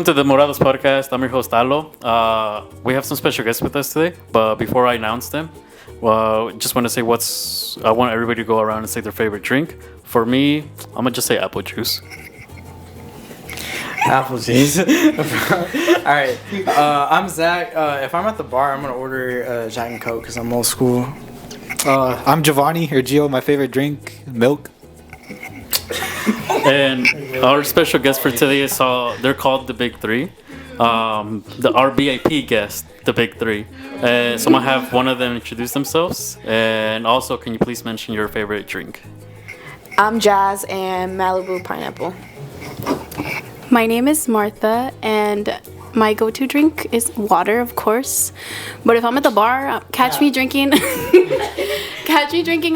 to the Demora2 podcast. I'm your host, Alo. We have some special guests with us today, but before I announce them, just want to say I want everybody to go around and say their favorite drink. For me, I'm going to just say apple juice. Apple juice. All right. I'm Zach. If I'm at the bar, I'm going to order Jack and Coke because I'm old school. I'm Giovanni, or Gio. My favorite drink, milk. And our special guest for today is they're called the Big Three. Our VIP guest, the Big Three. So I'm gonna have one of them introduce themselves, and also, can you please mention your favorite drink? I'm Jazz and Malibu pineapple. My name is Martha, and my go-to drink is water, of course. But if I'm at the bar, catch me drinking a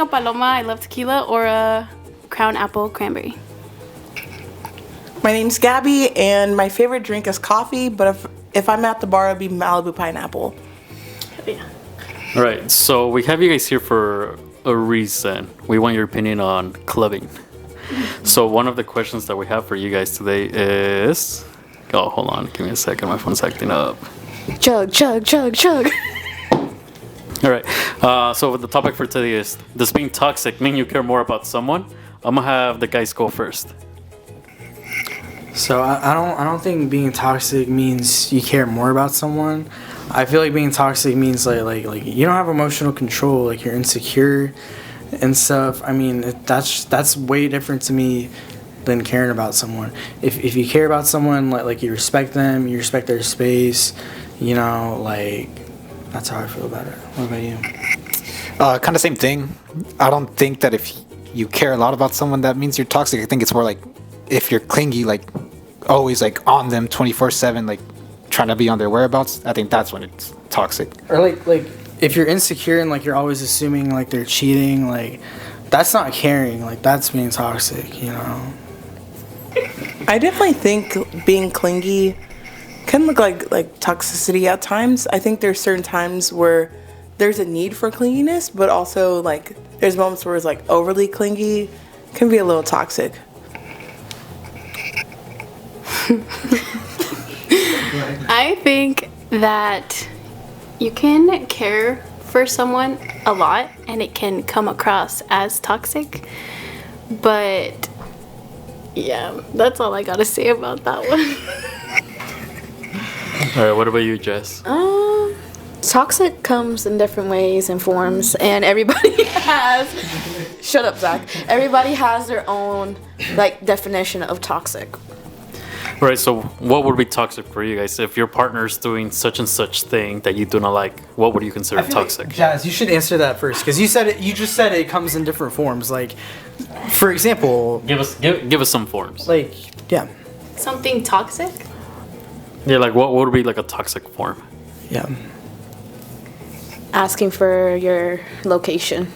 Paloma. I love tequila, or a Crown Apple Cranberry. My name's Gabby, and my favorite drink is coffee, but if I'm at the bar, it'd be Malibu pineapple. Yeah. All right, so we have you guys here for a reason. We want your opinion on clubbing. So one of the questions that we have for you guys today is... Oh, hold on. Give me a second. My phone's acting up. Chug, chug, chug, chug. All right. So the topic for today is, does being toxic mean you care more about someone? I'm going to have the guys go first. So I don't think being toxic means you care more about someone. I feel like being toxic means like you don't have emotional control, like you're insecure and stuff. I mean, that's way different to me than caring about someone. If you care about someone, like you respect them, you respect their space, that's how I feel about it. What about you? Kind of same thing. I don't think that if you care a lot about someone, that means you're toxic. I think it's more like if you're clingy, like always like on them 24/7, like trying to be on their whereabouts, I think that's when it's toxic. Or like if you're insecure and like you're always assuming like they're cheating, like that's not caring, like that's being toxic, I definitely think being clingy can look like toxicity at times. I think there's certain times where there's a need for clinginess, but also like there's moments where it's like overly clingy can be a little toxic. I think that you can care for someone a lot and it can come across as toxic. But yeah, that's all I gotta say about that one. All right, what about you, Jess? Toxic comes in different ways and forms, and everybody has... Shut up, Zach. Everybody has their own definition of toxic. All right, so what would be toxic for you guys? If your partner's doing such and such thing that you do not like, what would you consider toxic? Jazz, you should answer that first, because you just said it comes in different forms. Like, for example, Give us some forms. yeah. Something toxic? Yeah, like what would be like a toxic form? Yeah. Asking for your location.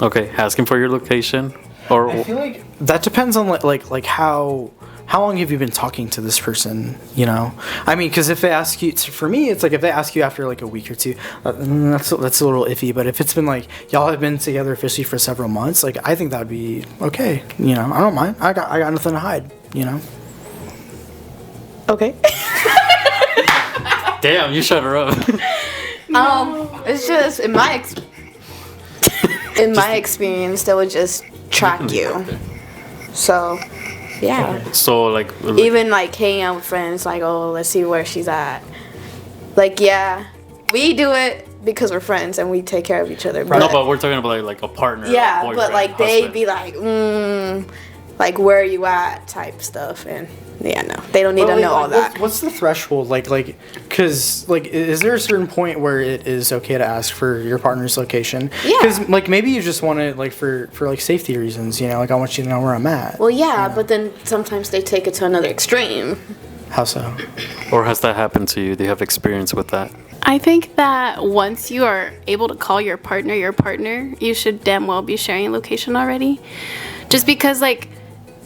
Okay, asking for your location, or I feel like that depends on like how long have you been talking to this person, I mean, because if they ask you, for me, it's like if they ask you after like a week or two, that's a little iffy. But if it's been like y'all have been together officially for several months, like I think that would be okay. I don't mind. I got nothing to hide. Okay. damn, you shut her up. It's just in my experience, they would just track you. So, yeah. So like Even hanging out with friends, let's see where she's at. Yeah, we do it because we're friends and we take care of each other. no, but we're talking about like a partner. Yeah, a but boyfriend, they'd husband. be where are you at type stuff, and yeah, no, they don't need to know all that. What's the threshold? Because is there a certain point where it is okay to ask for your partner's location? Yeah. Because maybe you just want it for safety reasons. I want you to know where I'm at. Well, yeah, but then sometimes they take it to another extreme. How so? Or has that happened to you? Do you have experience with that? I think that once you are able to call your partner, you should damn well be sharing location already. Just because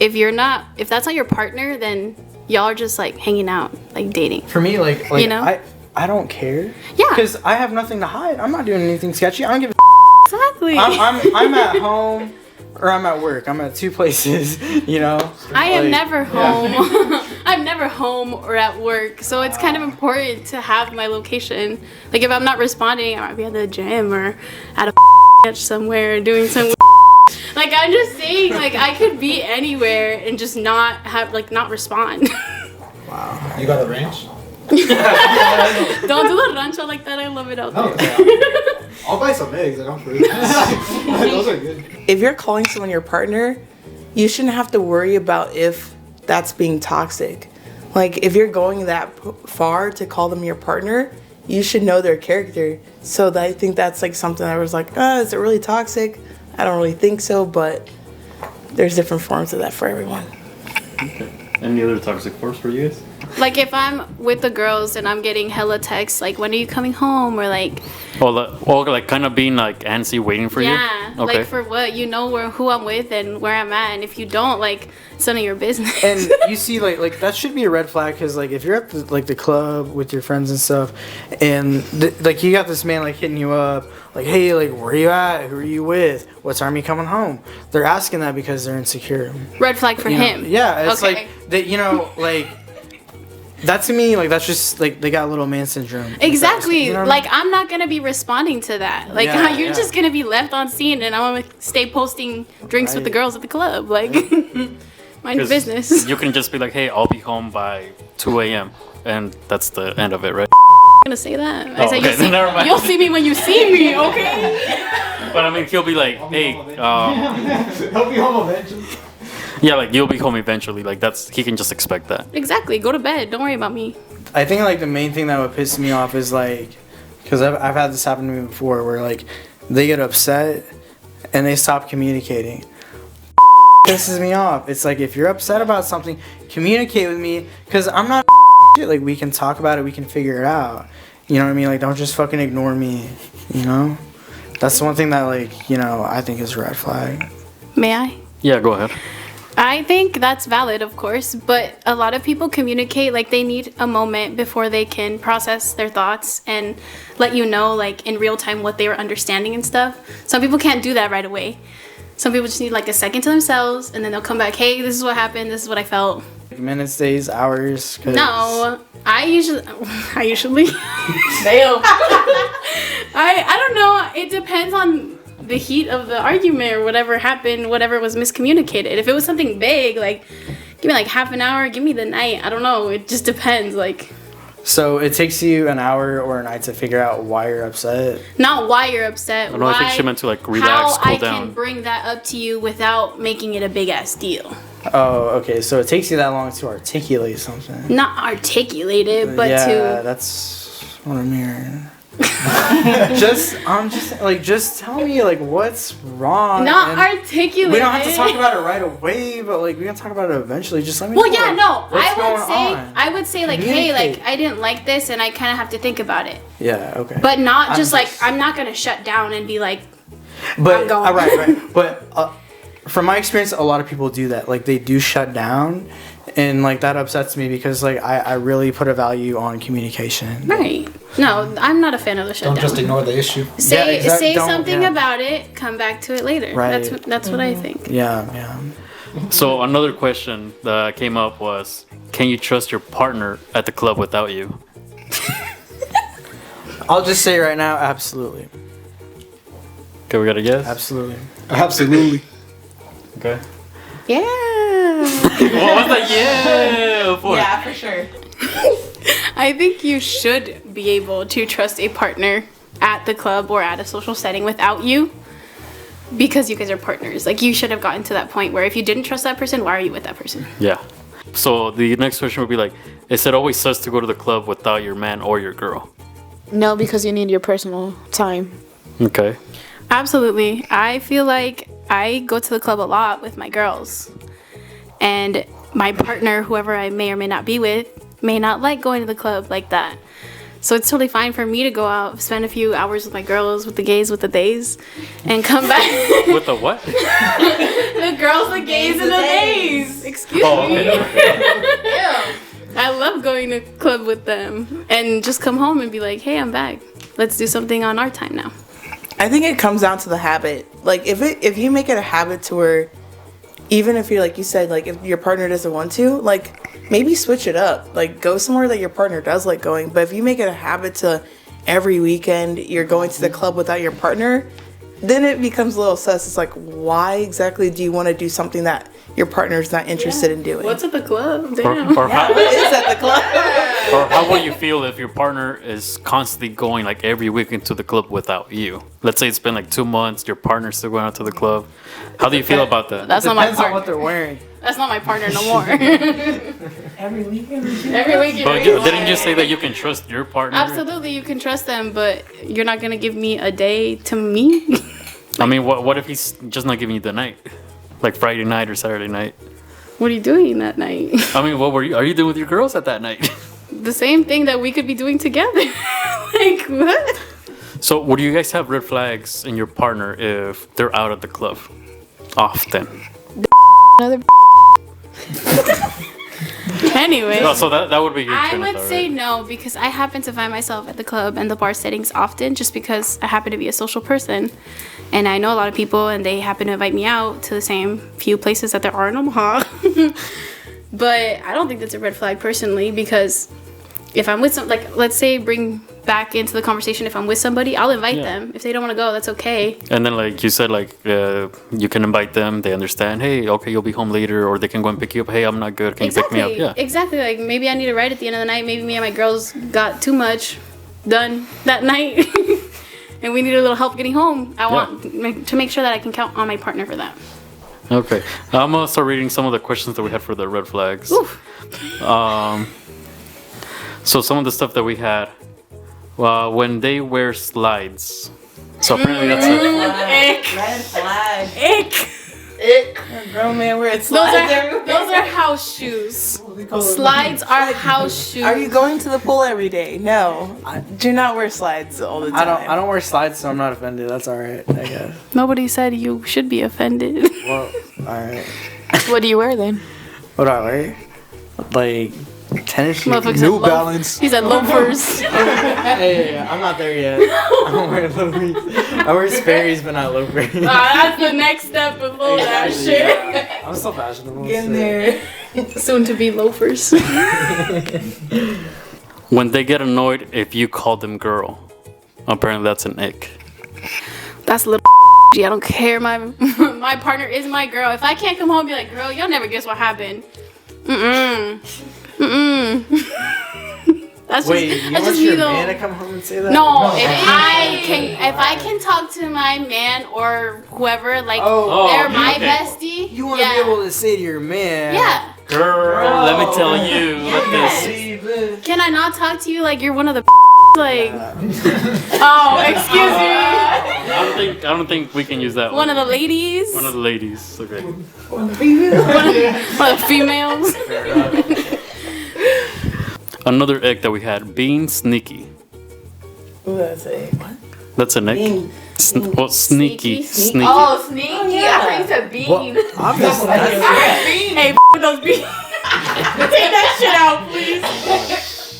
if that's not your partner, then y'all are just hanging out, dating. For me, I don't care. Yeah. Because I have nothing to hide. I'm not doing anything sketchy. I don't give a Exactly. I'm at home or I'm at work. I'm at two places, I am never home. I I'm never home or at work, so it's kind of important to have my location. Like if I'm not responding, I might be at the gym or at a sketch somewhere doing some. Like I'm just saying, like I could be anywhere and just not have not respond. Wow. You got a range? Don't do the rancho like that. I love it out there. Okay. I'll buy some eggs. Like, I'm free. Those are good. If you're calling someone your partner, you shouldn't have to worry about if that's being toxic. Like if you're going that far to call them your partner, you should know their character. So I think that's like something I was like, is it really toxic? I don't really think so, but there's different forms of that for everyone. Okay. Any other toxic forms for you guys? Like if I'm with the girls and I'm getting hella texts like, when are you coming home? Or like, like kind of being like antsy waiting for you? Yeah, Okay. like for what? You know who I'm with and where I'm at, and if you don't, like, it's none of your business. And you see, like that should be a red flag, because like if you're at the club with your friends and stuff, and like you got this man like hitting you up, like, hey, like where you at? Who are you with? What time are you coming home? They're asking that because they're insecure. Red flag for You know? him. Yeah, it's Okay. like that. Like that to me, like that's just like they got little man syndrome. Exactly. You know what I Like mean? I'm not gonna be responding to that. Like Yeah, you're yeah. just gonna be left on scene, and I'm gonna stay posting drinks with the Right. girls at the club. Like, mind your 'Cause business. You can just be like, hey, I'll be home by 2 a.m. And that's the end of it, right? I'm gonna say that. I Oh, said okay, never mind. you'll see me when you see me. Okay. But I mean, he'll be like, hey, He'll be home eventually. yeah, like you'll be home eventually. Like he can just expect that. Exactly. Go to bed. Don't worry about me. I think like the main thing that would piss me off is like, because I've had this happen to me before, where like they get upset and they stop communicating. Pisses me off. It's like, if you're upset about something, communicate with me, because I'm not shit. Like we can talk about it, we can figure it out. You know what I mean? Like don't just fucking ignore me. You know? That's the one thing that like, you know, I think is a red flag. May I? Yeah, go ahead. I think that's valid, of course, but a lot of people communicate like they need a moment before they can process their thoughts and let you know, like in real time, what they were understanding and stuff. Some people can't do that right away. Some people just need like a second to themselves, and then they'll come back, hey, this is what happened, this is what I felt. Minutes, days, hours. 'Cause No, I usually Damn. I don't know, it depends on the heat of the argument or whatever happened, whatever was miscommunicated. If it was something big, like give me like half an hour, give me the night, I don't know, it just depends. Like, So it takes you an hour or a night to figure out why you're upset. not why you're upset, I don't know, I think she meant to like relax, how cool I down. can bring that up to you without making it a big ass deal. Oh, okay. So it takes you that long to articulate something. Not articulate it, but yeah, to that's what I'm hearing. just tell me like what's wrong. not and articulate we don't have to it. talk about it right away, but like we can talk about it eventually. Just let me. Well, know, yeah, like, no. what's going on? I would say like, hey, like Communicate. I didn't like this, and I kind of have to think about it. Yeah. Okay. But not I'm just like, just- I'm not gonna shut down and be like, But I'm going. right. But from my experience, a lot of people do that. Like they do shut down, and like that upsets me because like I really put a value on communication. right. No, I'm not a fan of the shutdown. Don't just ignore the issue. Say say Don't- something yeah. about it. Come back to it later. Right. That's what I think. Yeah. So another question that came up was, can you trust your partner at the club without you? I'll just say right now, absolutely, Okay, we got a yes? absolutely. Absolutely. Okay. Yeah. What was that yeah for? Yeah, for sure. I think you should be able to trust a partner at the club or at a social setting without you, because you guys are partners. Like you should have gotten to that point where if you didn't trust that person, why are you with that person? Yeah. So the next question would be like, is it always sus to go to the club without your man or your girl? No, because you need your personal time. Okay. Absolutely. I feel like I go to the club a lot with my girls, and my partner, whoever I may or may not be with, may not like going to the club like that. So it's totally fine for me to go out, spend a few hours with my girls, with the gays, with the days, and come back. With the what? The girls, the gays, and the days. Excuse Oh, me. okay. I love going to club with them and just come home and be like, hey, I'm back. Let's do something on our time now. I think it comes down to the habit. Like if you make it a habit to where even if you're like you said, like if your partner doesn't want to, like maybe switch it up. Like go somewhere that your partner does like going. But if you make it a habit to every weekend you're going to the club without your partner, then it becomes a little sus. It's like, why exactly do you want to do something that your partner's not interested in doing? What's at the club? Damn. Or how, What is at the club? or how will you feel if your partner is constantly going like every weekend to the club without you? Let's say it's been like 2 months, your partner's still going out to the club. How do you feel about that? That's not my Depends on what partner. they're wearing. That's not my partner no more. Every weekend. Every weekend. But didn't you say that you can trust your partner? Absolutely, you can trust them, but you're not gonna give me a day to me. I mean, what if he's just not giving you the night? Like Friday night or Saturday night? What are you doing that night? I mean, are you doing with your girls at that night? The same thing that we could be doing together. Like what? So, would you guys have red flags in your partner if they're out at the club often? Another. Anyway. Oh, so that would be your I train of would thought, say right? no because I happen to find myself at the club and the bar settings often just because I happen to be a social person and I know a lot of people and they happen to invite me out to the same few places that there are in Omaha. But I don't think that's a red flag personally because if I'm with like let's say bring back into the conversation if I'm with somebody, I'll invite them. If they don't want to go, that's okay. And then, like you said, like you can invite them. They understand. Hey, okay, you'll be home later, or they can go and pick you up. Hey, I'm not good. Can you pick me up? Yeah. Exactly. Like maybe I need a ride at the end of the night. Maybe me and my girls got too much done that night, and we need a little help getting home. I want to make sure that I can count on my partner for that. Okay. I'm gonna start reading some of the questions that we had for the red flags. Oof. So some of the stuff that we had. When they wear slides. So apparently that's a. Red flag. Ick. A grown man wearing slides. Those are house shoes. Slides are house shoes. Are you going to the pool every day? No. Do not wear slides all the time. I don't wear slides, so I'm not offended. That's all right, I guess. Nobody said you should be offended. Well, all right. What do you wear then? What do I wear? Like tennis shoes. Motherfucker said New Balance. He said loafers. Hey, I'm not there yet. I don't wear loafers. I wear Sperry's, but not loafers. That's the next step below that Exactly, shit. yeah. I'm still fashionable. Get in so- there. Soon to be loafers. When they get annoyed if you call them girl. Apparently that's an ick. That's a little. I don't care. My partner is my girl. If I can't come home and be like, girl, you'll never guess what happened. That's Wait, just, you that's want just your me though. man to come home and say that? No, if I can talk to my man or whoever, like they're my bestie. You want to be able to say to your man, Yeah. Girl, let me tell you. This. Can I not talk to you like you're one of the like? Oh, excuse me. I don't think we can use that One of the ladies. One of the ladies. Okay. One of the females. Another ick that we had, being sneaky. Ooh, that's it. What? That's an ick. Being- Well, sneaky. Sneaky. Oh, sneaky. I thought you said bean. Well, obviously, that's, Hey, those beans. Take that shit out, please.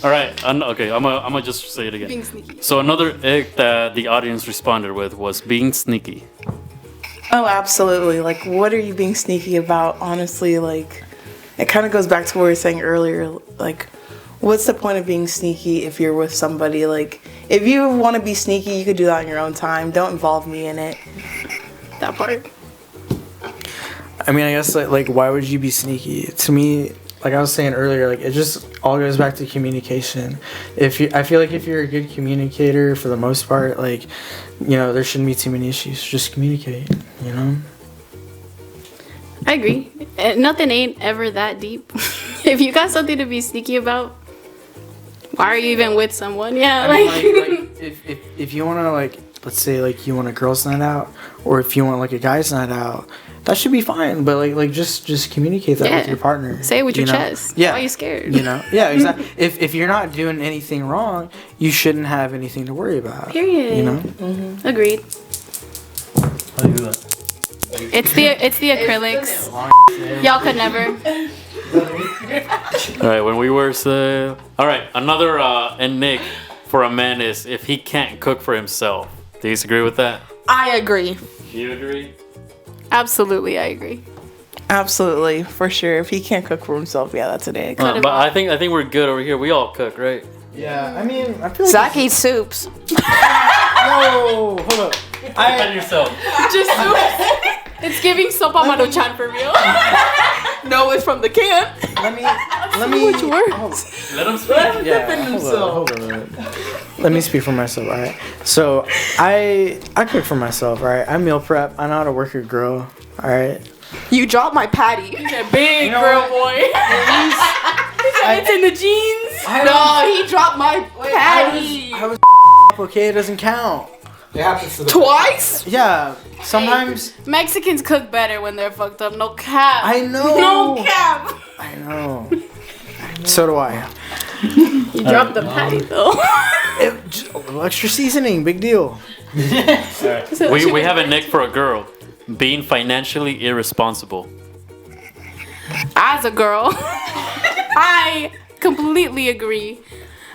All right. Okay. I'm gonna just say it again. Being sneaky. So another ick that the audience responded with was being sneaky. Oh, absolutely. Like, what are you being sneaky about? Honestly, like, it kind of goes back to what we were saying earlier. Like, what's the point of being sneaky if you're with somebody? Like, if you want to be sneaky, you could do that on your own time. Don't involve me in it. That part. I mean, I guess like why would you be sneaky? To me, like I was saying earlier, like it just all goes back to communication. I feel like if you're a good communicator for the most part, like, you know, there shouldn't be too many issues. Just communicate, you know? I agree. Nothing ain't ever that deep. If you got something to be sneaky about, why are you even with someone? Yeah, I mean, like, like if you want to, like, let's say like you want a girl's night out, or if you want like a guy's night out, that should be fine. But like just communicate that with your partner. Say it with your know? chest. Yeah. Why are you scared? You know? Yeah, exactly. If you're not doing anything wrong, you shouldn't have anything to worry about. Period. You know? Mm-hmm. Agreed. How do you do that? It's the acrylics. Y'all could never. All right, when we were all right, another enigma for a man is if he can't cook for himself. Do you agree with that? I agree. Do you agree? Absolutely, I agree. Absolutely, for sure. If he can't cook for himself, yeah, that's an egg. But I think we're good over here. We all cook, right? Yeah, I mean, I feel like Zach eats soups. no, hold up. Defend yourself. Just it's giving soap on Maruchan for real. No, it's from the can. Let me. Which works? Let him speak. Yeah, hold on. Let me speak for myself. All right. So I cook for myself. All right. I meal prep. I know how to work a grill. All right. You dropped my patty. Big You know girl what? boy. It's in the jeans. No, he dropped my patty. I was okay. It doesn't count. It happens to the Twice? Yeah. Sometimes Mexicans cook better when they're fucked up. No cap. I know. No cap. I know. So do I. You dropped the patty though. Just a little extra seasoning. Big deal. We have a nick for a girl. Being financially irresponsible. As a girl, I completely agree.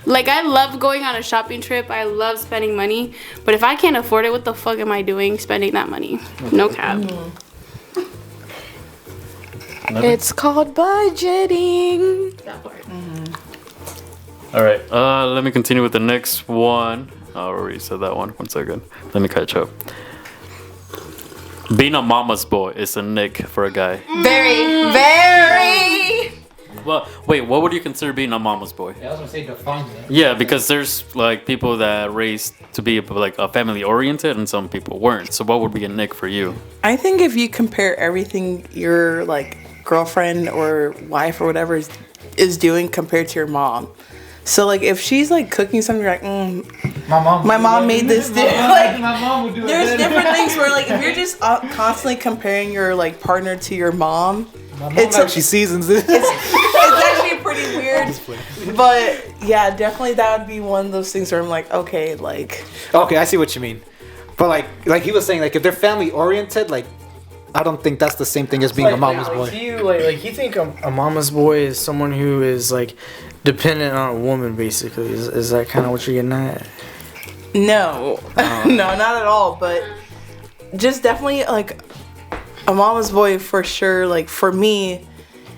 Like, I love going on a shopping trip. I love spending money. But if I can't afford it, what the fuck am I doing spending that money? No cap. It's called budgeting. That part. All right. Let me continue with the next one. I already said that one. 1 second. Let me catch up. Being a mama's boy is a nick for a guy. Very, very. Well, wait. What would you consider being a mama's boy? Yeah, I was gonna say define that. Yeah, because there's like people that raised to be like a family oriented, and some people weren't. So what would be a nick for you? I think if you compare everything your like girlfriend or wife or whatever is doing compared to your mom. So like if she's like cooking something, you're like, my mom made this dish. Like, my mom would do there's it. different things where like if you're just constantly comparing your like partner to your mom, It's like she seasons it. it's actually pretty weird. But yeah, definitely that would be one of those things where I'm like, okay, like. Okay, I see what you mean. But like he was saying, like if they're family oriented, like I don't think that's the same thing as being a mama's boy. Do you like you think a mama's boy is someone who is like dependent on a woman basically? Is that kind of what you're getting at? No, no, not at all. But just definitely like a mama's boy for sure. Like for me,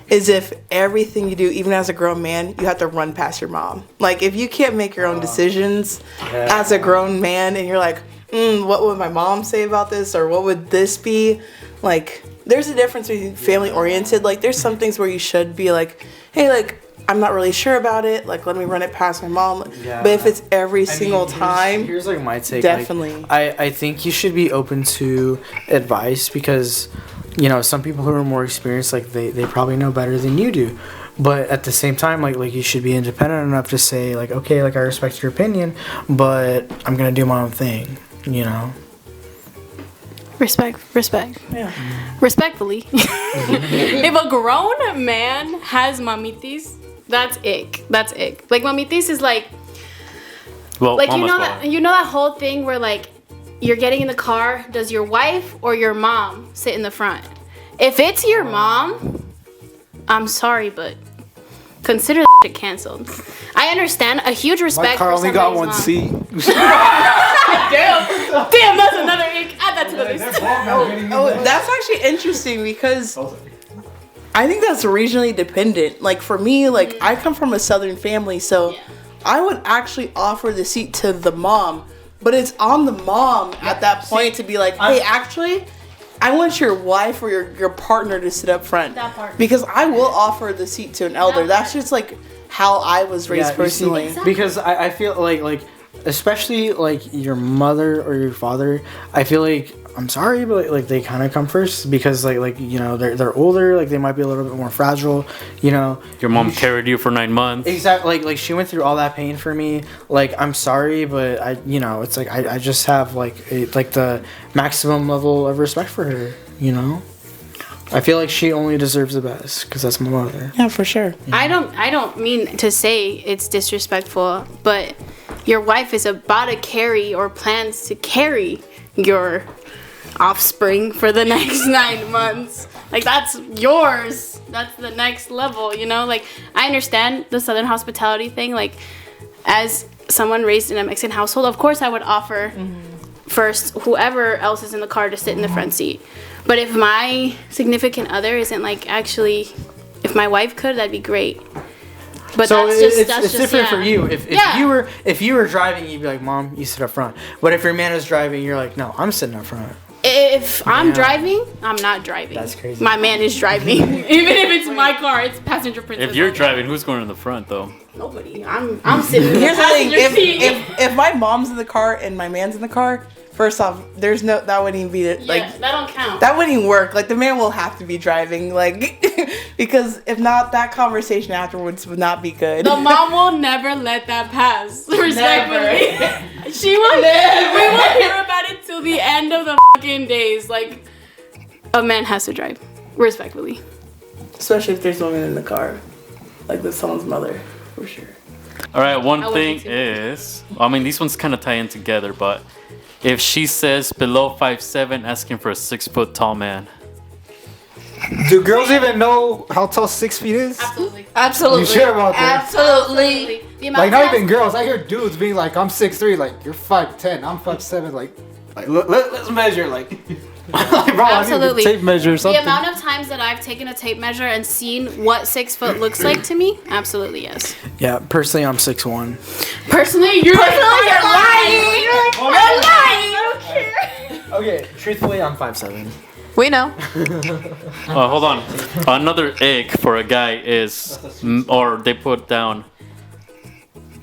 is if everything you do, even as a grown man, you have to run past your mom. Like if you can't make your own decisions as a grown man, and you're like, what would my mom say about this, or what would this be? Like there's a difference between family oriented. Like there's some things where you should be like, hey, like I'm not really sure about it. Like, let me run it past my mom. Yeah. But if it's every single time, here's like my take. definitely. Like, I think you should be open to advice because, you know, some people who are more experienced, like they probably know better than you do. But at the same time, like you should be independent enough to say like, okay, like I respect your opinion, but I'm gonna do my own thing. You know. Respect. Yeah. Respectfully. If a grown man has mamitis, that's ick. That's ick. Like mamitis is like Well, like mama's boy. you know that whole thing where like you're getting in the car, does your wife or your mom sit in the front? If it's your mom, I'm sorry, but consider that shit canceled. I understand a huge respect My car for only got somebody's one mom. seat. Damn, that's another ick. Add that to the list. Oh, that's actually interesting because I think that's regionally dependent. Like for me, like I come from a southern family, so I would actually offer the seat to the mom, but it's on the mom at that point to be like, hey, actually, I want your wife or your partner to sit up front. That part. Because I will offer the seat to an elder. That's just like how I was raised you see, personally. because I feel like especially like your mother or your father, I feel like I'm sorry, but like they kind of come first because like you know they're older, like they might be a little bit more fragile, you know. Your mom carried you for 9 months. Exactly, like she went through all that pain for me. Like I'm sorry, but I you know it's like I just have like the maximum level of respect for her, you know. I feel like she only deserves the best because that's my mother. Yeah, for sure. I don't mean to say it's disrespectful, but your wife is about to carry or plans to carry your offspring for the next 9 months. Like that's yours. That's the next level, you know? Like I understand the Southern hospitality thing. Like as someone raised in a Mexican household, of course I would offer for whoever else is in the car to sit in the front seat. But if my significant other isn't like actually, if my wife could, that'd be great. But So that's just it's different for you. If Yeah. if you were driving, you'd be like, Mom, you sit up front. But if your man is driving, you're like, no, I'm sitting up front. If I'm Yeah. driving, I'm not driving. That's crazy. My man is driving. Even if it's my car, it's passenger princess. If you're on driving, who's going in the front though? nobody. I'm sitting in the Here's the thing: passenger seat. if my mom's in the car and my man's in the car, first off, that wouldn't even be like that don't count. that wouldn't even work. Like the man will have to be driving, like because if not, that conversation afterwards would not be good. The mom will never let that pass. Respectfully. She will we will hear about it till the end of the fucking days. Like, a man has to drive. Respectfully. Especially if there's women in the car, like there's someone's mother, for sure. All right, one I thing wouldn't too. is, I mean, these ones kind of tie in together, but if she says below 5'7", asking for a 6 foot tall man. Do girls even know how tall 6 feet is? Absolutely. Absolutely. You sure about that? Absolutely. The amount Like, not of even times- girls. I hear dudes being like, I'm 6'3", like, you're 5'10", I'm 5'7", like let's measure, like, like, bro, Absolutely. I need a tape measure or The something. amount of times that I've taken a tape measure and seen what 6 foot looks like to me, absolutely yes. Yeah, personally, I'm 6'1". Personally, you're lying. You're like, You're lying. I don't care. Okay, truthfully, I'm 5'7". we know. Hold on. Another egg for a guy is, or they put down,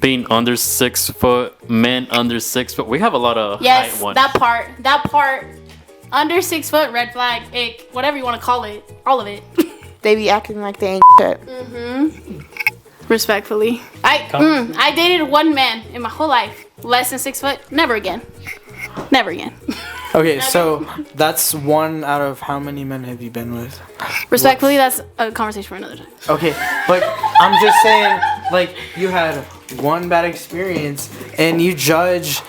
being under 6 foot, men under 6 foot. We have a lot of Yes, height ones. that part. Under 6 foot, red flag, ick, whatever you want to call it. All of it. They be acting like they ain't shit. Respectfully. I dated one man in my whole life. Less than 6 foot. Never again. Never again. Okay, so that's one out of how many men have you been with? Respectfully, that's a conversation for another time. Okay, but I'm just saying, like, you had one bad experience and you judge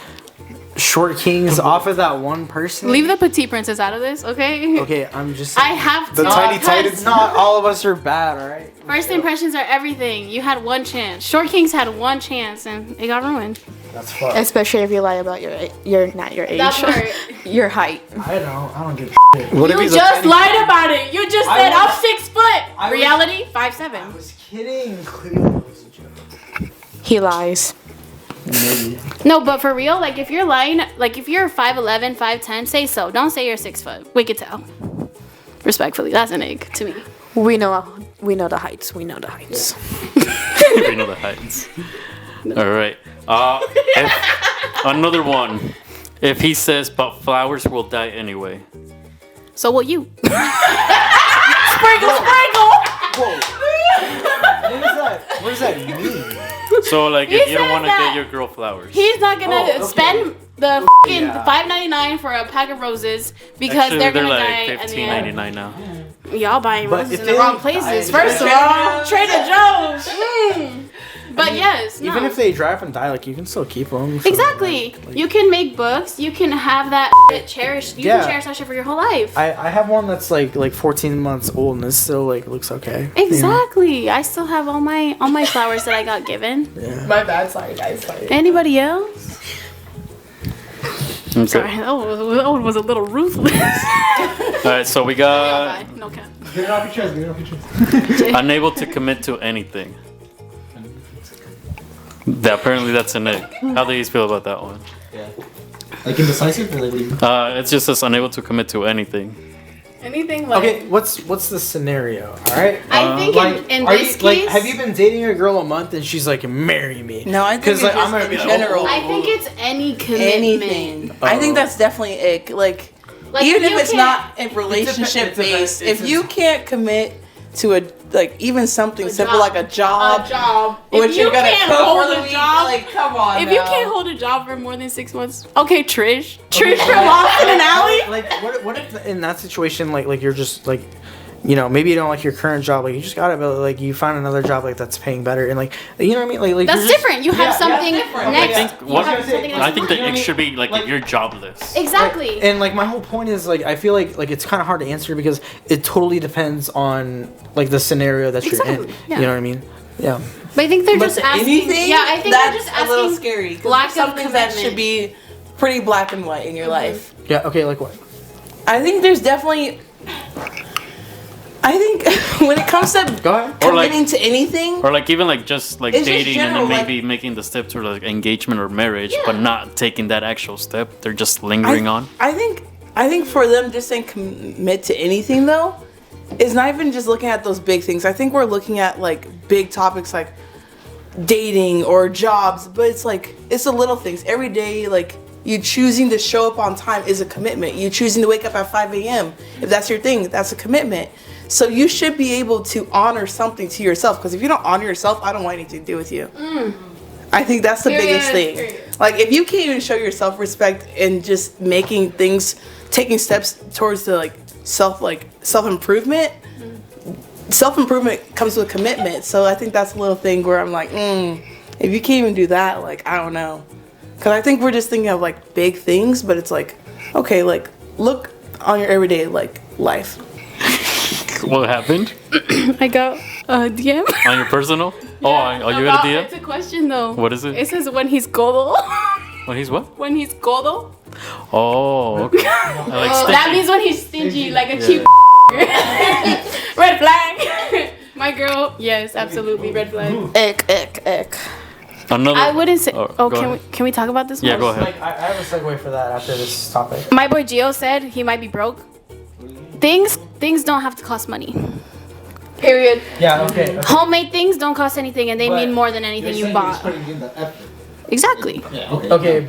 short kings off of that one person. Leave the petite princess out of this, okay? Okay, I'm just I have to. The tiny because titans. not all of us are bad, all right? First impressions are everything. You had one chance. Short kings had one chance and it got ruined. That's fucked. Especially if you lie about your not your age, That part. your height. I don't give a shit. What if You he's a just tiny- lied about it. You just I said was- I'm 6 foot. I was- Reality, 5'7". was kidding. Clearly, it was a joke. He lies. Maybe. No, but for real, like if you're lying, like if you're 5'11", 5'10", say so. Don't say you're 6 foot. We could tell. Respectfully, that's an egg to me. We know the heights. We know the heights. We know the heights. All right. Another one. If he says, but flowers will die anyway. So will you? Whoa. What does that mean? So, like, He if you don't said want to that. get your girl flowers. He's not gonna Oh, okay. spend the fucking Yeah. $5.99 for a pack of roses because Actually, they're gonna like die at the end. $15.99 now. Y'all buying But roses if in the they wrong don't places. die, First of Trader all, Trader Joe's. But yes, no. Even if they dry up and die, like, you can still keep them. so, Exactly. like- You can make books. You can have that shit cherished. You Yeah. can cherish that shit for your whole life. I have one that's like 14 months old and it still like looks okay. you know? Exactly. I still have all my flowers that I got given. My bad, sorry guys. Sorry. Anybody else? Okay. Sorry, that one was a little ruthless. All right, so we got No cap. Get it off your chest. Get it off your chest. unable to commit to anything. Apparently that's an egg. How do you feel about that one? Like indecisive, or like what do you? It's just says unable to commit to anything. Anything like. Okay, what's the scenario? All right. I think in are this you, like, case. have you been dating a girl a month and she's like, marry me? No, I think 'Cause, it's like, just I'm gonna in be like, general. oh. I think it's any commitment. Anything. I think that's definitely ick. Like Like, even you if it's can't- not a relationship it's a- based, it's if a- you can't commit to a like even something A simple job. like a job, A job. which If you you're gonna can't cook hold for the a week, job, like come on. if you now. can't hold a job for more than 6 months, okay, Trish from Lost in an Alley. Like, what if in that situation, like you're just like, you know, maybe you don't like your current job, like you just gotta, but like you find another job like that's paying better, and like, you know what I mean, like That's you're just- different. You have something different. next. I think You what have something I think next. that it should be like if you're jobless. Exactly. And like my whole point is like I feel like it's kind of hard to answer because it totally depends on like the scenario that you're in. Exactly, yeah. You know what I mean? Yeah. But I think they're But just asking. anything, Yeah, I think that's they're just a little asking scary. 'cause lack of something that commitment. should be pretty black and white in your life. Yeah. Okay. Like what? I think there's definitely. I think when it comes to Go ahead. committing to anything, Or like even like just like It's just dating and general, then maybe making the step to like engagement or marriage, but Yeah. not taking that actual step. They're just lingering on. I think for them just saying commit to anything though, is not even just looking at those big things. I think we're looking at like big topics like dating or jobs, but it's like it's the little things every day. Like you choosing to show up on time is a commitment. You choosing to wake up at 5 a.m. if that's your thing, that's a commitment. So you should be able to honor something to yourself, because if you don't honor yourself, I don't want anything to do with you. I think that's the biggest thing. Like if you can't even show yourself respect and just making things, taking steps towards the self improvement. Self improvement comes with commitment. So I think that's a little thing where I'm like, if you can't even do that, like I don't know, because I think we're just thinking of like big things, but it's like, okay, like look on your everyday like life. What happened I got a DM. on your personal? Oh, you got a It's DM? a question though. What is it? It says when he's gordo. When he's what? When he's gordo. Oh, okay. I like That stingy. means when he's stingy, like a cheap. Red flag. My girl, yes, absolutely, red flag. Ick. Another. I wouldn't say. go Oh, ahead. can we talk about this? Yeah, one? go ahead. Like I have a segue for that after this topic. My boy Gio said he might be broke. Things don't have to cost money. Period. Yeah. Okay. Homemade things don't cost anything, and they mean more than anything you bought. Exactly. Okay,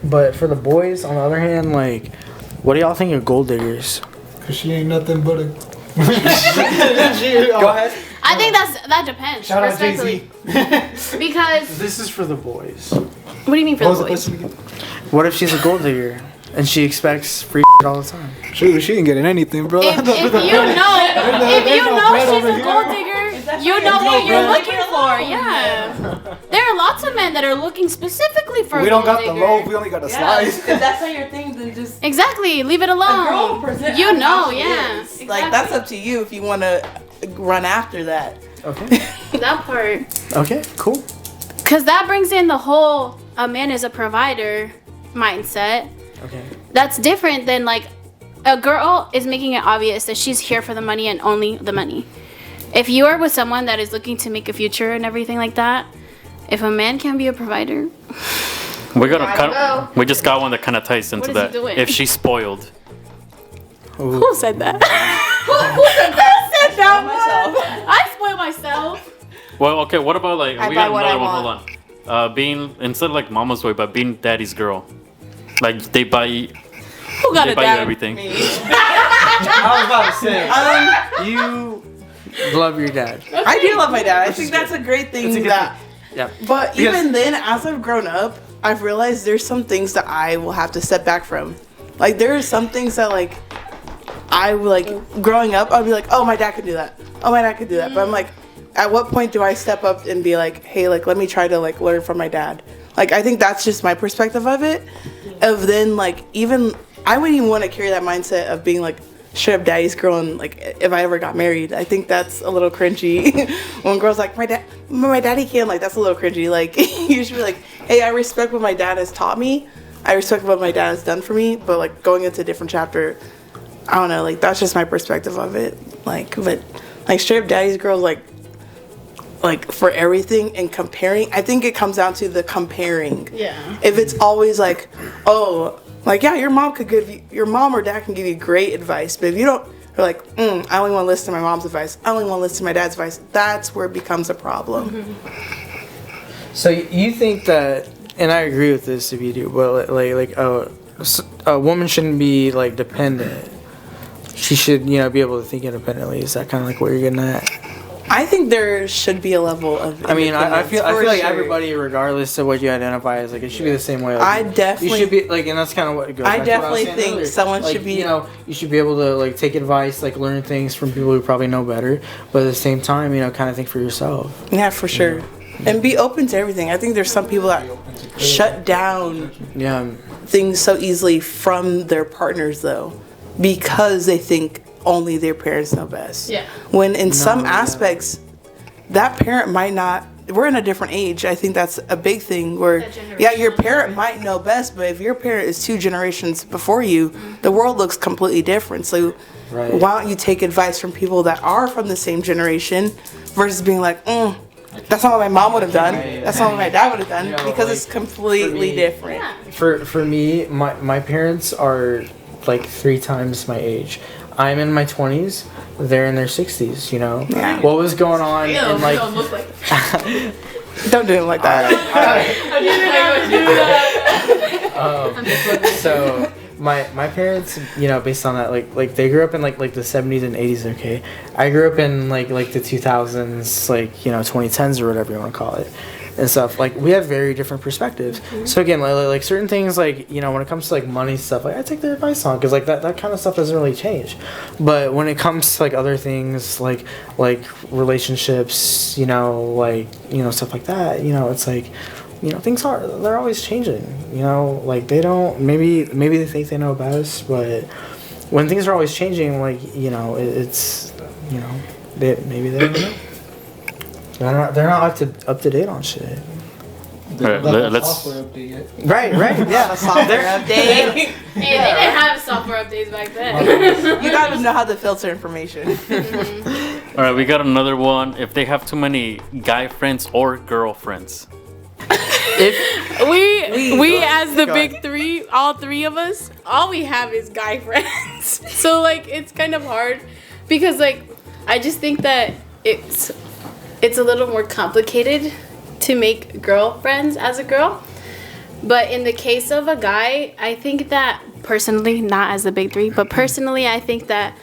but for the boys, on the other hand, like, what do y'all think of gold diggers? Cause she ain't nothing but a. Go ahead. I think that depends. Shout out respectfully. Because This is for the boys. what do you mean for the boys? What if she's a gold digger and she expects free all the time? Shoot, she ain't getting anything, bro. If you know she's a gold digger, you know what you're looking for. Yeah. There are lots of men that are looking specifically for We a don't gold got the digger. loaf, we only got the slice. If that's not your thing, then just Exactly. Leave it girl alone. present You as know, how she yeah. is. Like that's up to you if you want to run after that. Okay. That part. Okay. Cool. Because that brings in the whole a man is a provider mindset. Okay. That's different than like a girl is making it obvious that she's here for the money and only the money. If you are with someone that is looking to make a future and everything like that, if a man can be a provider, We just got one that kind of ties into What is he that. doing? If she's spoiled. who said that? Who said that? Myself. I spoil myself. Well, okay. What about like I we buy got what I another one? want. Hold on. Being instead of like mama's boy, but being daddy's girl. Like they buy you Who got a dad? everything. I was about to say. You love your dad. I do love my dad. I think that's a great thing. It's a good that, Yeah. but Because- even then, as I've grown up, I've realized there's some things that I will have to step back from. Like there are some things that like I like growing up, I'd be like, oh, my dad could do that. Oh, my dad could do that. But I'm like, at what point do I step up and be like, hey, like let me try to like learn from my dad? Like I think that's just my perspective of it. Of then like even I wouldn't even want to carry that mindset of being like straight up daddy's girl, and like if I ever got married, I think that's a little cringy. When girls like my daddy can, like that's a little cringy. Like you should be like, hey, I respect what my dad has taught me. I respect what my dad has done for me. But like going into a different chapter, I don't know. Like that's just my perspective of it. Like but like straight up daddy's girl, like for everything and comparing. I think it comes down to the comparing. Yeah. If it's always like, oh, like yeah, your mom or dad can give you great advice, but if you don't, you're like, I only want to listen to my mom's advice. I only want to listen to my dad's advice. That's where it becomes a problem. Mm-hmm. So you think that, and I agree with this if you do, but a woman shouldn't be like dependent. She should, be able to think independently. Is that kind of like what you're getting at? I think there should be a level of. I mean, I feel for like sure. everybody, regardless of what you identify as, like it should be the same way. Like, I definitely- you should be like, and that's kind of what it goes. I back to what was definitely saying think earlier. someone Like, should be- you should be able to like take advice, like learn things from people who probably know better, but at the same time, kind of think for yourself. Yeah, for sure. And be open to everything. I think there's some people that shut down Yeah. things so easily from their partners though, because they think only their parents know best. Yeah. When in some aspects, that parent might not we're in a different age. I think that's a big thing where, yeah, your parent might know best, but if your parent is 2 generations before you, the world looks completely different. So why don't you take advice from people that are from the same generation versus being like, that's not what my mom would have done. That's not what my dad would have done, because it's completely different. For me, my parents are like 3 times my age. I'm in my 20s. They're in their 60s. You know, what was going on? In like, Don't do it like that. So my parents, you know, based on that, like they grew up in like the 70s and 80s. Okay, I grew up in like the 2000s, like, you know, 2010s or whatever you want to call it, and stuff. Like, we have very different perspectives. So again, like certain things, like, you know, when it comes to like money stuff, like I take their advice on, because like that kind of stuff doesn't really change. But when it comes to like other things, like relationships, you know, stuff like that, you know, it's like, you know, they're always changing. You know, like they don't, maybe they think they know best, but when things are always changing, like, you know, it's, you know, maybe they don't know. They're not up to date on shit. Let's. Right, yeah. Software update. Hey, they didn't have software updates back then. You gotta know how to filter information. All right, we got another one. If they have too many guy friends or girlfriends. We as the big 3, all 3 of us, all we have is guy friends. So like it's kind of hard because like I just think that it's a little more complicated to make girlfriends as a girl. But in the case of a guy, I think that personally, not as the big 3, but personally I think that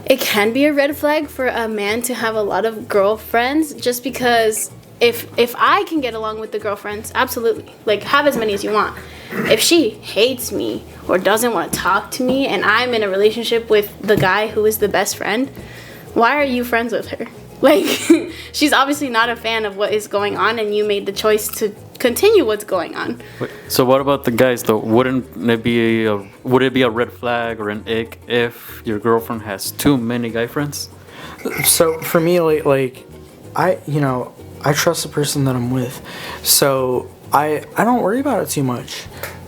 it can be a red flag for a man to have a lot of girlfriends, just because if I can get along with the girlfriends, absolutely, like have as many as you want. If she hates me or doesn't want to talk to me and I'm in a relationship with the guy who is the best friend, why are you friends with her? Like, she's obviously not a fan of what is going on, and you made the choice to continue what's going on. So what about the guys though? Would it be a red flag or an ick if your girlfriend has too many guy friends? So for me, like I trust the person that I'm with, so I don't worry about it too much.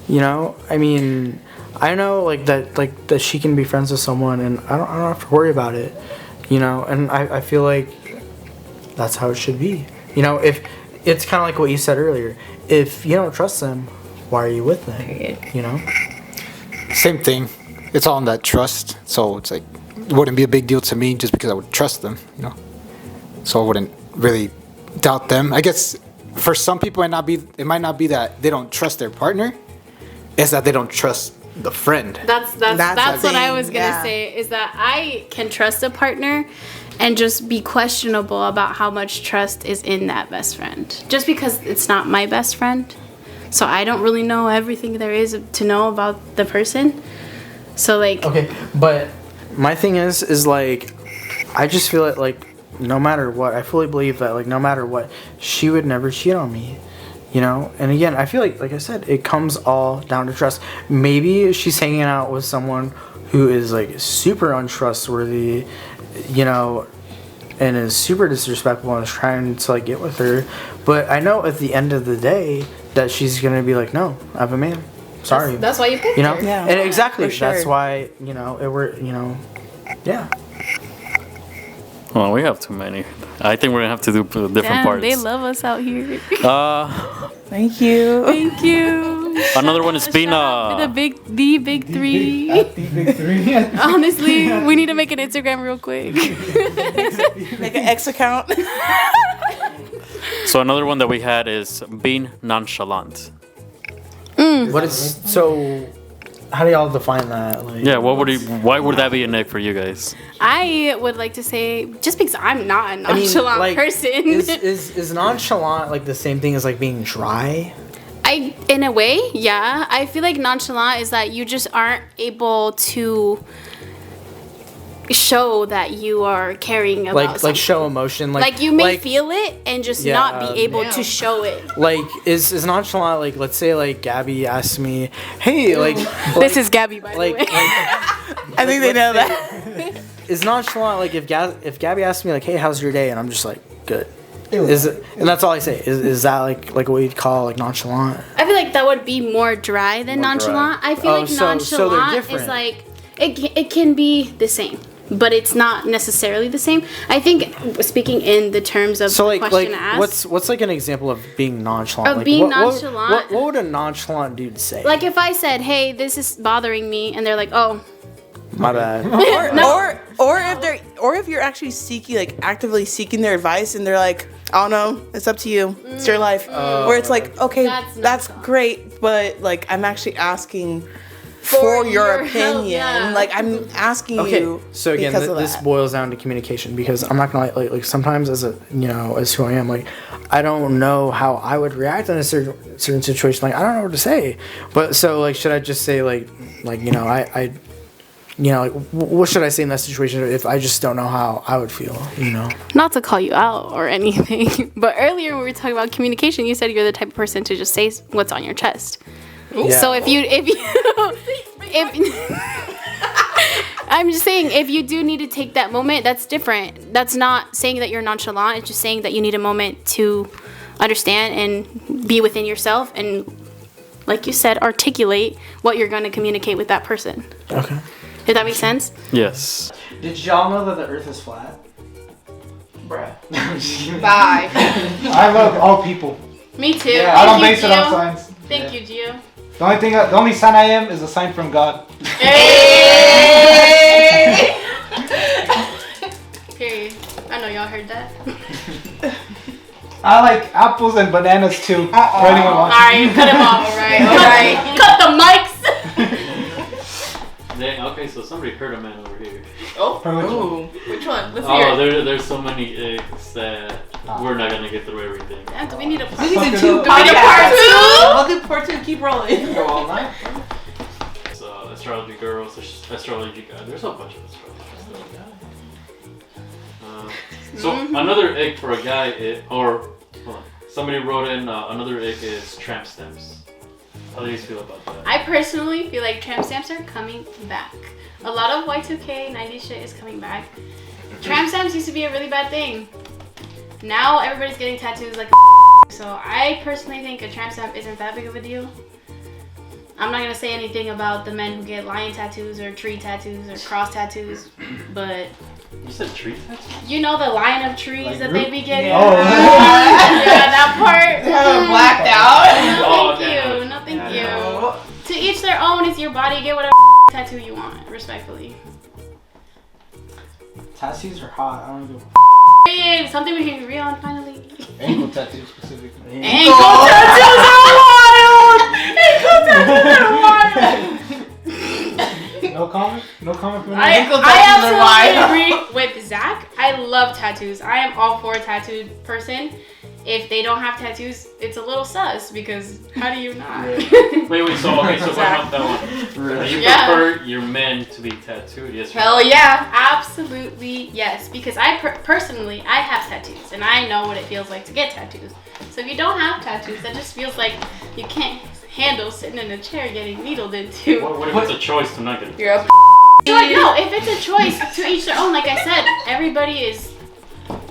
You know, I mean, I know that she can be friends with someone, and I don't have to worry about it. You know, and I feel like that's how it should be. You know, if it's kind of like what you said earlier, if you don't trust them, why are you with them? You know, Same thing. It's all in that trust. So it's like, it wouldn't be a big deal to me just because I would trust them, you know. So I wouldn't really doubt them. I guess for some people, it might not be that they don't trust their partner. It's that they don't trust the friend. That's what I was gonna say, is that I can trust a partner and just be questionable about how much trust is in that best friend, just because it's not my best friend, so I don't really know everything there is to know about the person. So like, okay, but my thing is like, I just feel like no matter what, I fully believe that like no matter what, she would never cheat on me. You know, and again, I feel like I said, it comes all down to trust. Maybe she's hanging out with someone who is like super untrustworthy, you know, and is super disrespectful and is trying to like get with her. But I know at the end of the day that she's gonna be like, no, I have a man. Sorry. that's why you picked her. Yeah, and exactly. for sure. That's why, you know, yeah. Well, we have too many. I think we're gonna have to do different parts. They love us out here. Thank you. Thank you. Another one is being The big 3. Honestly, we need to make an Instagram real quick. Make an X account. So another one that we had is being nonchalant. What is so? How do y'all define that? Like, Yeah, why would that be a nick for you guys? I would like to say, just because I'm not a nonchalant person. Is nonchalant like the same thing as like being dry? In a way, yeah. I feel like nonchalant is that you just aren't able to show that you are caring about something. Like show emotion. Like you may feel it and just not be able to show it. Like is nonchalant like, let's say like Gabby asked me, hey, This is Gabby, by the way. I think they know that. Is nonchalant like if Gabby asked me like, hey, how's your day, and I'm just like, good. And that's all I say. Is that like what you'd call like nonchalant? I feel like that would be more dry than nonchalant. I feel like so they're nonchalant different. is like it can be the same, but it's not necessarily the same. I think speaking in the terms of So the like question asked. what's like an example of being nonchalant? Of Like, being what nonchalant? would a nonchalant dude say? Like if I said, "Hey, this is bothering me," and they're like, "Oh, my bad. Or if you're actually actively seeking their advice, and they're like, I don't know, it's up to you, it's your life. Where it's like, okay, that's great, but like I'm actually asking for your help, opinion. yeah. Like I'm asking you. So again, because of this that. boils down to communication, because I'm not gonna like sometimes as as who I am, like I don't know how I would react in a certain situation. Like I don't know what to say. But so like should I just say like what should I say in that situation if I just don't know how I would feel, not to call you out or anything, but earlier when we were talking about communication, you said you're the type of person to just say what's on your chest." Yeah. So if I'm just saying, if you do need to take that moment, that's different. That's not saying that you're nonchalant. It's just saying that you need a moment to understand and be within yourself and, like you said, articulate what you're going to communicate with that person. Okay. Did that make sense? Yes. Did y'all know that the Earth is flat? Bruh. Bye. I love all people. Me too. Yeah, I don't base it on science. Thank you, Gio. The only sign I am is a sign from God. Hey! Period. I know y'all heard that. I like apples and bananas too. For anyone watching. Alright, cut him off. Alright. Cut the mics! Okay, so somebody hurt a man over here. Ooh. Which one? Let's hear it. There's so many eggs that we're not gonna get through everything. Damn, do we need a part We need two? a two. part two? I'll do part two. Keep rolling. Go all night. So astrology girls, astrology guys. There's a bunch of astrology guys. So another egg for a guy, hold on. Somebody wrote in another egg is tramp stamps. How do you feel about that? I personally feel like tramp stamps are coming back. A lot of Y2K, 90s shit is coming back. Tramp stamps used to be a really bad thing. Now everybody's getting tattoos like so I personally think a tramp stamp isn't that big of a deal. I'm not gonna say anything about the men who get lion tattoos or tree tattoos or cross tattoos, but You said tree tattoos? you know the line of trees that they be getting? Oh. Yeah, that part. Blacked out. No, thank okay. you. No, thank you. To each their own. It's your body. Get whatever tattoo you want, respectfully. Tattoos are hot. I don't give a Babe, something we can agree on finally. Ankle tattoo specifically. Ankle tattoos are wild. Ankle tattoos are wild. No comment? No comment from I anyone? absolutely agree with Zach. I love tattoos. I am all for a tattooed person. If they don't have tattoos, it's a little sus because how do you not? Wait, so what about that one? You prefer your men to be tattooed? Yes. Hell yeah, absolutely yes. Because I personally, I have tattoos and I know what it feels like to get tattoos. So if you don't have tattoos, that just feels like you can't handle sitting in a chair getting needled into. What if it's a choice to not get it? You're a No, if it's a choice, to each their own. Like I said, everybody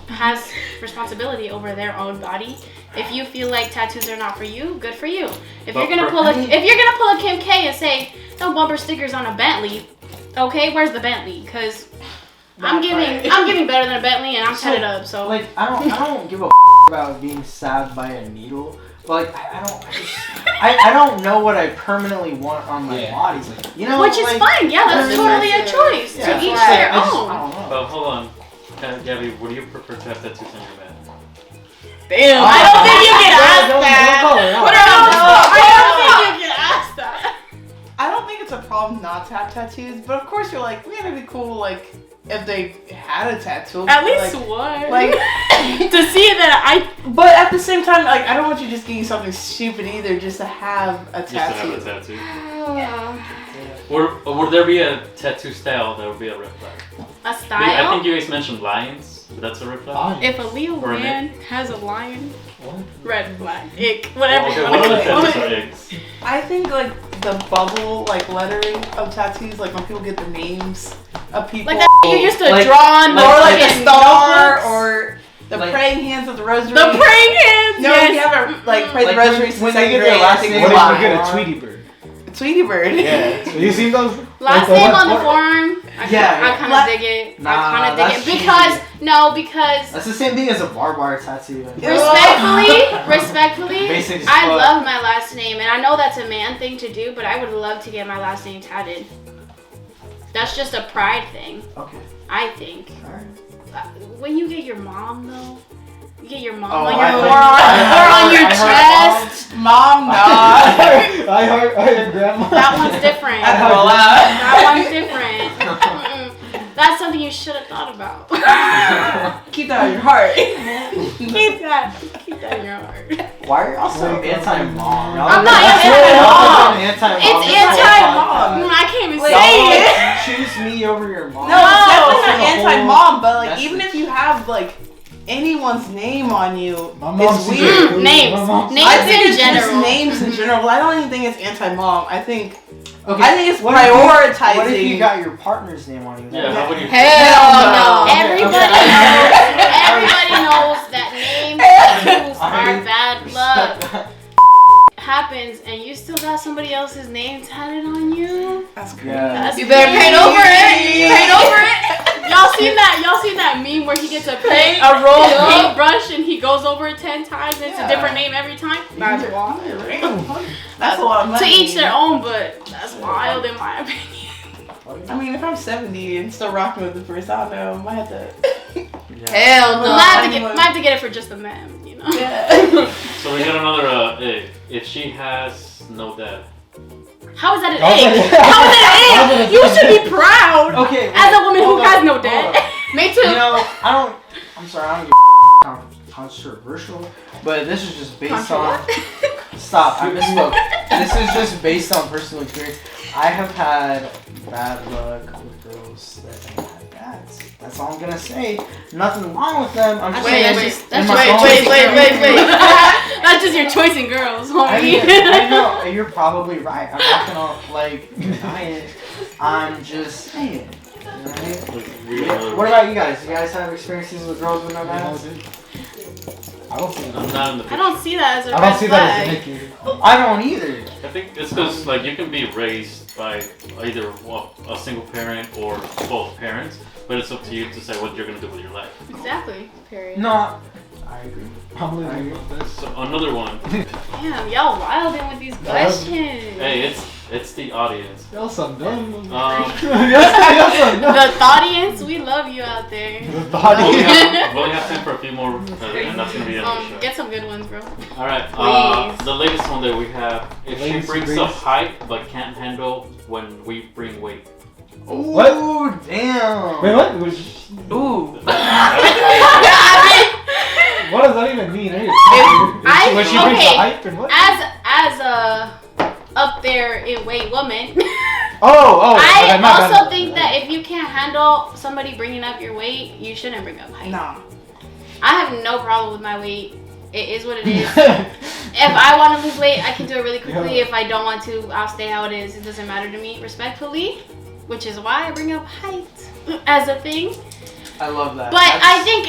has responsibility over their own body. If you feel like tattoos are not for you, good for you. If you're gonna pull a Kim K and say no bumper stickers on a Bentley, okay, where's the Bentley? Because I'm giving better than a Bentley and I'm tatted up. So like I don't give a about being stabbed by a needle. But like I don't know what I permanently want on my body. Like, which is fine. Yeah, that's totally a choice. To each their own. But hold on. Gabby, what do you prefer to have tattoos on your man? damn. I don't think you can ask that. I don't think it's a problem not to have tattoos, but of course you're like, man, it'd be cool like if they had a tattoo. At least one. Like to see that but at the same time, like I don't want you just getting something stupid either, just to have a tattoo. Just to have a tattoo. Would there be a tattoo style that would be a red flag? a I style. think you guys mentioned lions, but that's a red flag. If a Leo Or an man has a lion, red flag, ick, whatever. Okay, you what wanna other call tattoos it. are eggs? I think like the bubble like lettering of tattoos, like when people get the names of people. Like that you used to Like- draw on or like a fucking star notebooks. or The praying hands of the rosary. The praying hands. No, yes. you ever pray the rosary when they get their last name. What if you get a Tweety bird? Tweety bird. Yeah. You seen those? Last name on the form. I kind of dig it. Nah, I kind of dig that's it because That's the same thing as a barbed wire tattoo. respectfully, Basic as I fuck. love my last name, and I know that's a man thing to do, but I would love to get my last name tatted. That's just a pride thing. Okay. I think. Alright. When you get your mom though, you get your mom Oh, on I your heard- or on your I heard chest. Mom, no. I heard grandma. That one's different. That one's different. Mm-mm. That's something you should have thought about. Keep that on your heart. Keep that in your heart. Why are y'all so anti-mom? I'm not anti-mom. Anti-mom. It's anti-mom. I can't even say it. Choose me over your mom. No, it's definitely not That's a anti-mom, but like message. even if you have like anyone's name on you, My mom's it's weird. secret. Names. My mom's- Names I think in it's just general. names in general. I don't even think it's anti-mom. I think it's What if you- prioritizing. What if you got your partner's name on you? Yeah, how would you? Hell no. Okay, Everybody knows that names tattoos are bad luck. Happens and you still got somebody else's name tatted on you. That's crazy. Yeah. You better paint over it. Paint over it. Y'all seen that meme where he gets a roll paintbrush and he goes over it 10 times and it's a different name every time? That's wild, right? That's a lot of money. To each their own, but that's wild in my opinion. I mean, if I'm 70 and still rocking with the first, I don't know. I might have to. Hell no. Might have to get it for just the man, you know. Yeah. So we got another egg. If she has no dad. How is that an egg? How is that an egg? You should be proud. Okay. As a woman who hold has on, no hold dad. on. Me too. You know, I'm sorry, I don't get controversial, but this is just based on. Stop, I misspoke. This is just based on personal experience. I have had bad luck with girls that have had dads. That's all I'm gonna say. Nothing wrong with them. I'm just saying. Wait. That's just your choice in girls, homie. I know, you're probably right. I'm not gonna deny it. I'm just saying. Right? What about you guys? You guys have experiences with girls with no dads? I don't see I'm not in the I picture. don't see that as a I red don't see that as flag. a Nicky. I don't either. I think it's because you can be raised by either a single parent or both parents, but it's up to you to say what you're gonna do with your life. Exactly. Period. No, I agree. I'm living with this. So another one. Damn, y'all wilding with these questions. Hey, it's the audience. Y'all some dumb. Um, The audience, we love you out there. we only have time for a few more, and that's gonna be the end of the show. Get some good ones, bro. All right. Please. The latest one that we have. If she Latest brings breeze. up height but can't handle when we bring weight. Ooh, What? damn. Wait, what? Was- Ooh. What does that even mean? When she brings the okay, hype and what? as a up there in weight woman, Oh, I okay, my also bad. think that if you can't handle somebody bringing up your weight, you shouldn't bring up height. Nah. I have no problem with my weight. It is what it is. If I want to lose weight, I can do it really quickly. Yeah. If I don't want to, I'll stay how it is. It doesn't matter to me, respectfully, which is why I bring up height as a thing. I love that. But I think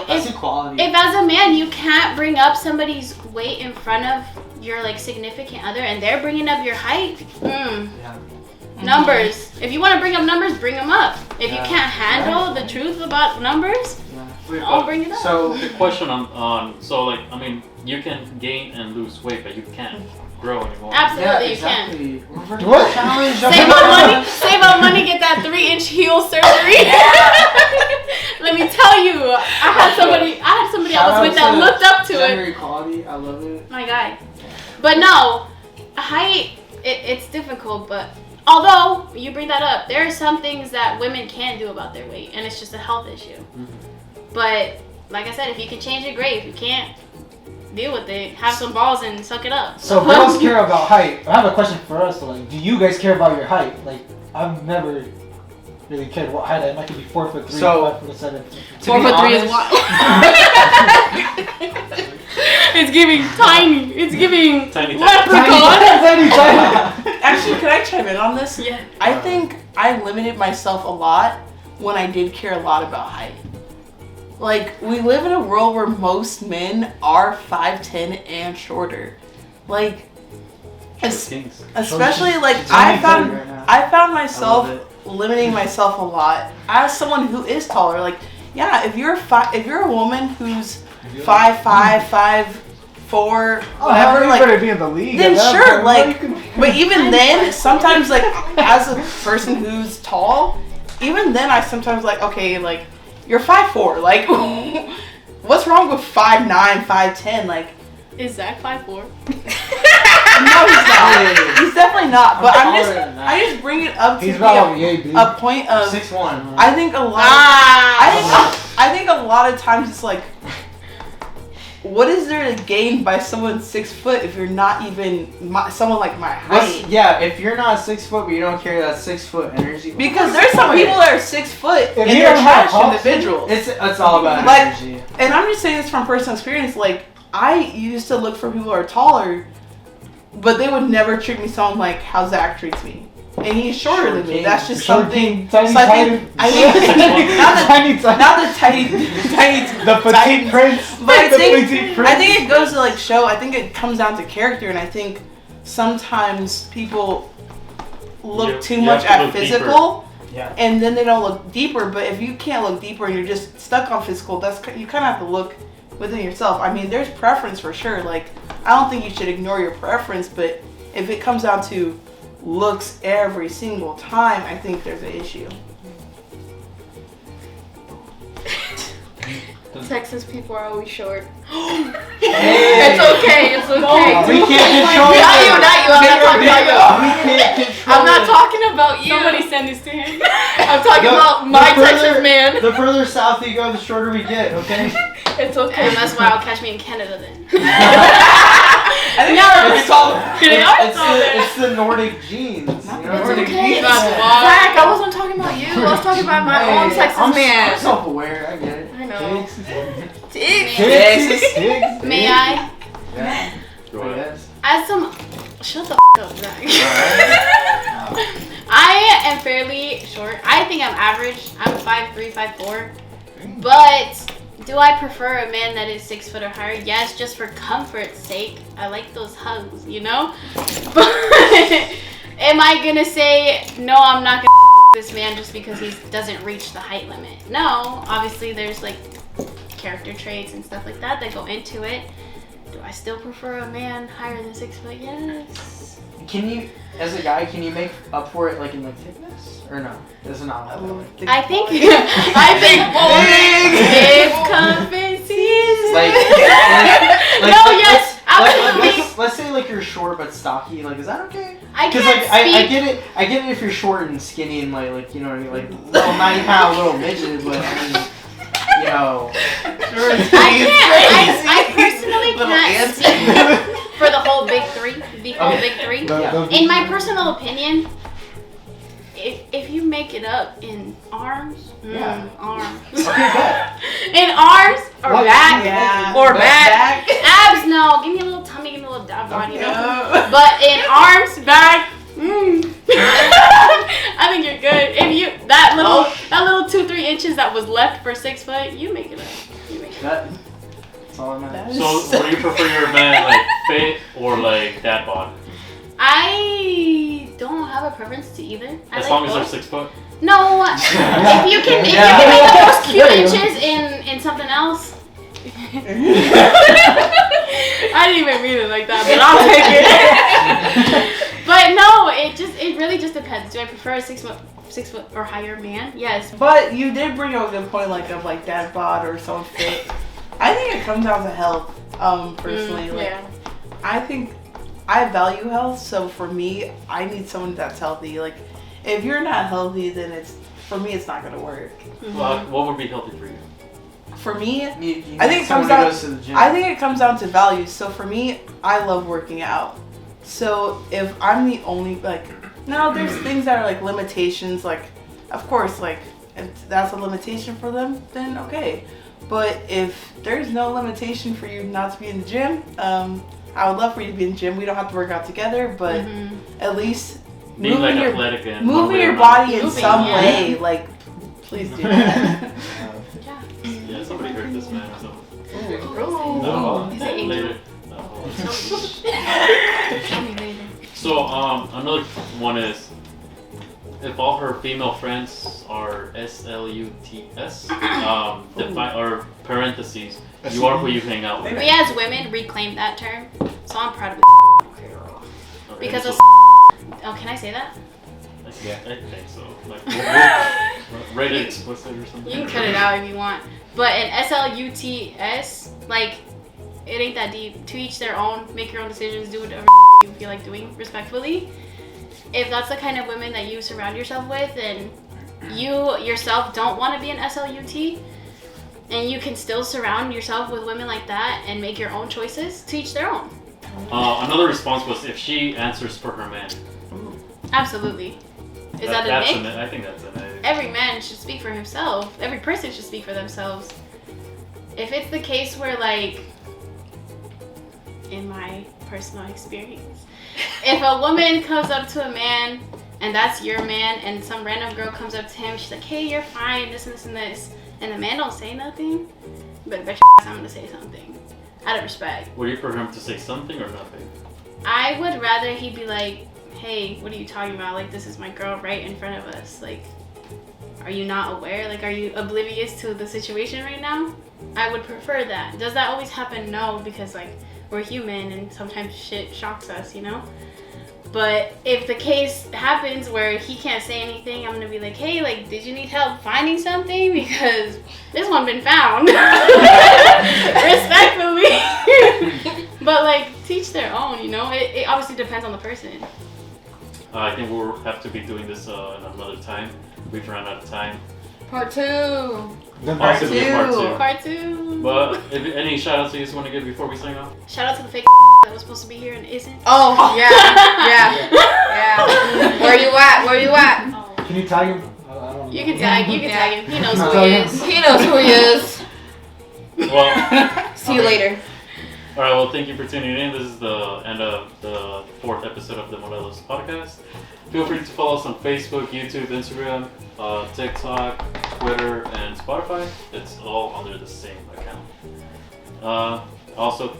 That's equality. if as a man you can't bring up somebody's weight in front of your significant other and they're bringing up your height, numbers. If you want to bring up numbers, bring them up. If you can't handle the truth about numbers, don't bring it up. So The question you can gain and lose weight, but you can't grow anymore. Absolutely, you can. What? Challenge. Save up money, get that 3-inch heel surgery. Let me tell you, I had somebody I was with that looked up to Gender it. equality. I love it. My guy. But no, height, it's difficult, but although you bring that up, there are some things that women can do about their weight, and it's just a health issue. But like I said, if you can change it, great. If you can't, deal with it. Have some balls and suck it up. So girls care about height. I have a question for us. So, do you guys care about your height? I've never really cared what height I am. I could be 4'3", So- 5'7". 4'3" is wild. It's giving tiny. It's giving Tiny. leprechaun. Actually, can I chime in on this? Yeah. I think I limited myself a lot when I did care a lot about height. Like, we live in a world where most men are 5'10" and shorter. Like, especially like I found myself limiting myself a lot as someone who is taller. Like, yeah, if you're a woman who's 5'5", 5'4", whatever, like, better be in the league. then sure, like, but even then, sometimes, like, as a person who's tall, even then I sometimes like, okay, like, you're 5'4", like, what's wrong with 5'9", 5'10", like. Is Zach 5'4"? No, he's not. He's definitely not. But I just bring it up to be a point of 6'1". I think a lot. I think a lot of times it's like, what is there to gain by someone 6 foot if you're not even someone like my height? Yeah, if you're not 6 foot, but you don't carry that 6 foot energy. Because there's some people that are 6 foot and they're trash individuals. It's all about like, energy. And I'm just saying this from personal experience. Like, I used to look for people who are taller, but they would never treat me someone like how Zach treats me. And he's shorter than me. That's just something. Not the tiny, the petite prince. But I think it goes to like show. I think it comes down to character, and I think sometimes people look too much at physical, and then they don't look deeper. But if you can't look deeper and you're just stuck on physical, you kind of have to look within yourself. I mean, there's preference for sure. Like, I don't think you should ignore your preference, but if it comes down to looks every single time, I think there's an issue. Texas people are always short. Hey. It's okay. We can't control it. I'm not talking about you. Somebody send this to him. I'm talking about my Texas man. The further south you go, the shorter we get, okay? It's okay. And that's why I'll catch me in Canada then. I think it's the Nordic genes. Nordic genes. Zach, I wasn't talking about you. I was talking about my own Texas man. I'm self-aware. I get it. I know. Texas. May I? Yeah. Yes. As some, shut the up, Zach. I am fairly short. I think I'm average. I'm 5'3", 5'4". But do I prefer a man that is 6 foot or higher? Yes, just for comfort's sake. I like those hugs, you know? But am I gonna say, no, I'm not gonna this man just because he doesn't reach the height limit? No, obviously there's like character traits and stuff like that go into it. Do I still prefer a man higher than 6 foot? Yes. Can you, as a guy, can you make up for it like in like fitness or no? Does it not matter? I think big competencies. Let's say like you're short but stocky. Like, is that okay? I get it. I get it if you're short and skinny and like you know what I mean, like little 90-pound little midget. But I mean, you know, I personally can't speak for the whole big three. In my personal opinion, if you make it up in arms, arms, in arms or back, abs, no. Give me a little tummy, give me a little dab on, you know. But in arms, back. I think you're good. If you that little 2-3 inches that was left for 6 foot, you make it up. That's all that matters. So, what do you prefer your man, like fit or like dad bod? I don't have a preference to either. As long as they're 6 foot. No, if you can make those cute inches in something else. I didn't even mean it like that, but I'll take it. But no, it really just depends. Do I prefer a 6 foot or higher man? Yes. But you did bring up a good point, like of like dad bod or someone fit. I think it comes down to health. Personally, I think I value health. So for me, I need someone that's healthy. Like, if you're not healthy, then it's not gonna work. Well, what would be healthy for you? For me, I think it comes down. I think it comes down to values. So for me, I love working out. So if I'm the only there's things that are like limitations. Like, of course, like if that's a limitation for them, then okay. But if there's no limitation for you not to be in the gym, I would love for you to be in the gym. We don't have to work out together, but at least moving your body in some way, like, please do that. Yeah, somebody man. So. Ooh. No, Is it angel? later. No. Tell me later. So another one is if all her female friends are SLUTS, define or parentheses, you are who you hang out with. We as women reclaim that term, so I'm proud of it. Okay, Because so, of oh, can I say that? I think so. Like, rated explicit or something. You can cut it out if you want. But in SLUTS, like, it ain't that deep. To each their own. Make your own decisions. Do whatever you feel like doing respectfully. If that's the kind of women that you surround yourself with and you yourself don't want to be an SLUT, and you can still surround yourself with women like that and make your own choices, to each their own. Another response was if she answers for her man. Absolutely. Is that a that's nick? I think that's a nick. Every man should speak for himself. Every person should speak for themselves. If it's the case where, like, in my personal experience, if a woman comes up to a man and that's your man and some random girl comes up to him, she's like, hey, you're fine, this and this and this, and the man don't say nothing, but bet your ass I'm gonna say something out of respect. Would you prefer him to say something or nothing? I would rather he be like, hey, what are you talking about? Like, this is my girl right in front of us. Like, are you not aware? Like, are you oblivious to the situation right now? I would prefer that. Does that always happen? No, because, like, we're human and sometimes shit shocks us, you know? But if the case happens where he can't say anything, I'm gonna be like, hey, like, did you need help finding something? Because this one been found. Respectfully. But, like, teach their own, you know? It obviously depends on the person. I think we'll have to be doing this another time. We've run out of time. Part 2. Possibly a part two. Part 2. But if any shout outs you just want to give before we sign off? Shout out to the fake that was supposed to be here and isn't. Oh, yeah. Where you at? Where you at? Oh. Can you tag him? I don't know. You can tag him. He knows who Tag he him. is. He knows who he is. Well, See you later. all right. Well, thank you for tuning in. This is the end of the 4th episode of the Demora2 podcast. Feel free to follow us on Facebook, YouTube, Instagram, TikTok, Twitter, and Spotify. It's all under the same account. Also,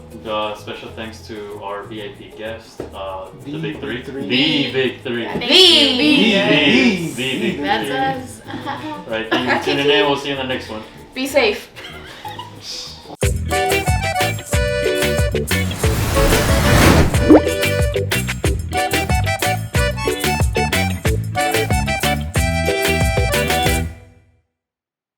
special thanks to our VIP guest, the Big Three. The Big Three. Thank you. The Big Three. That's us. Right. Thank you for tuning in. We'll see you in the next one. Be safe.